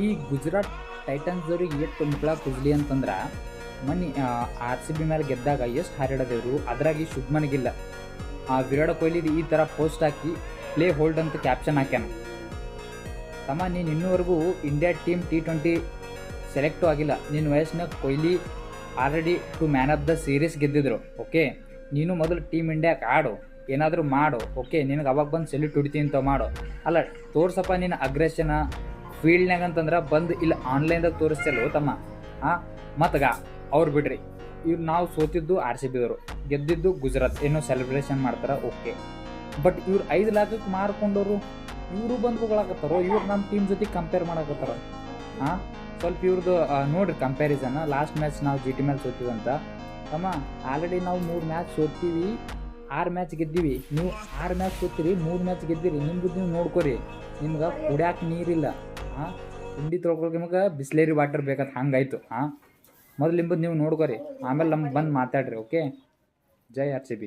ಈ ಗುಜರಾತ್ ಟೈಟನ್ಸ್ದವ್ರಿಗೆ ಎಷ್ಟು ಮುಕ್ಳ ಕುಜ್ಲಿ ಅಂತಂದ್ರೆ ಮನ್ನಿ ಆರ್ ಸಿ ಬಿ ಮೇಲೆ ಗೆದ್ದಾಗ ಎಷ್ಟು ಹಾರಾಡೋದೇವರು, ಅದ್ರಾಗಿ ಶುಭ್ಮನ್ಗಿಲ್ಲ. ಆ ವಿರಾಟ್ ಕೊಹ್ಲಿದು ಈ ಥರ ಪೋಸ್ಟ್ ಹಾಕಿ ಪ್ಲೇ ಹೋಲ್ಡ್ ಅಂತ ಕ್ಯಾಪ್ಷನ್ ಹಾಕ್ಯಾನ. ತಮ್ಮ ನೀನು ಇನ್ನೂವರೆಗೂ ಇಂಡಿಯಾ ಟೀಮ್ T20 ಸೆಲೆಕ್ಟು ಆಗಿಲ್ಲ. ನಿನ್ನ ವಯಸ್ಸಿನಾಗ Kohli already 2 man of the series ಗೆದ್ದಿದ್ರು. ಓಕೆ, ನೀನು ಮೊದಲು ಟೀಮ್ ಇಂಡಿಯಾಕ್ಕೆ ಆಡು, ಏನಾದರೂ ಮಾಡು. ಓಕೆ, ನಿನಗೆ ಅವಾಗ ಬಂದು ಸೆಲ್ಯೂಟ್ ಹೊಡಿತೀನಿ ಅಂತ ಮಾಡು. ಅಲ್ಲ ತೋರ್ಸಪ್ಪ ನಿನ್ನ ಅಗ್ರೆಷನ ಫೀಲ್ಡ್ನಾಗ ಅಂತಂದ್ರೆ ಬಂದು ಇಲ್ಲ ಆನ್ಲೈನ್ದಾಗ ತೋರಿಸ್ತಲ್ಲೋ ತಮ್ಮ. ಮತ್ಗ ಅವ್ರು ಬಿಡ್ರಿ, ಇವ್ರು ನಾವು ಸೋತಿದ್ದು RCB ಅವರು, ಗೆದ್ದಿದ್ದು ಗುಜರಾತ್, ಏನೋ ಸೆಲೆಬ್ರೇಷನ್ ಮಾಡ್ತಾರೆ. ಓಕೆ, ಬಟ್ ಇವ್ರು 5 ಲಾಖಕ್ಕೆ ಮಾರ್ಕೊಂಡವರು ಇವರು ಬಂದು ಹೋಗ್ಲಾಕತ್ತಾರೋ, ಇವ್ರು ನಮ್ಮ ಟೀಮ್ ಜೊತೆ ಕಂಪೇರ್ ಮಾಡಕತ್ತಾರ. ಸ್ವಲ್ಪ ಇವ್ರದ್ದು ನೋಡ್ರಿ ಕಂಪ್ಯಾರಿಸನ್. ಲಾಸ್ಟ್ ಮ್ಯಾಚ್ ನಾವು GT ಮೇಲೆ ಸೋತೀವಂತ ತಮ್ಮ. ಆಲ್ರೆಡಿ ನಾವು 3 ಮ್ಯಾಚ್ ಸೋತೀವಿ, 6 ಮ್ಯಾಚ್ ಗೆದ್ದೀವಿ. ನೀವು 6 ಮ್ಯಾಚ್ ಸೋತೀರಿ, 3 ಮ್ಯಾಚ್ ಗೆದ್ದೀರಿ. ನಿಮ್ದು ನೀವು ನೋಡ್ಕೊರಿ, ನಿಮ್ಗೆ ಕುಡ್ಯಾಕೆ ನೀರಿಲ್ಲ. ತಿಂಡಿ ತೊಳ್ಕೊಳಕ್ಕೆ ನಿಮ್ಗೆ ಬಿಸ್ಲೇರಿ ವಾಟರ್ ಬೇಕಂತ ಹಂಗಾಯ್ತು. ಮೊದಲು ನಿಂಬದು ನೀವು ನೋಡ್ಕೊರಿ, ಆಮೇಲೆ ನಮ್ಗೆ ಬಂದು ಮಾತಾಡ್ರಿ. ಓಕೆ, ಜೈ RCB.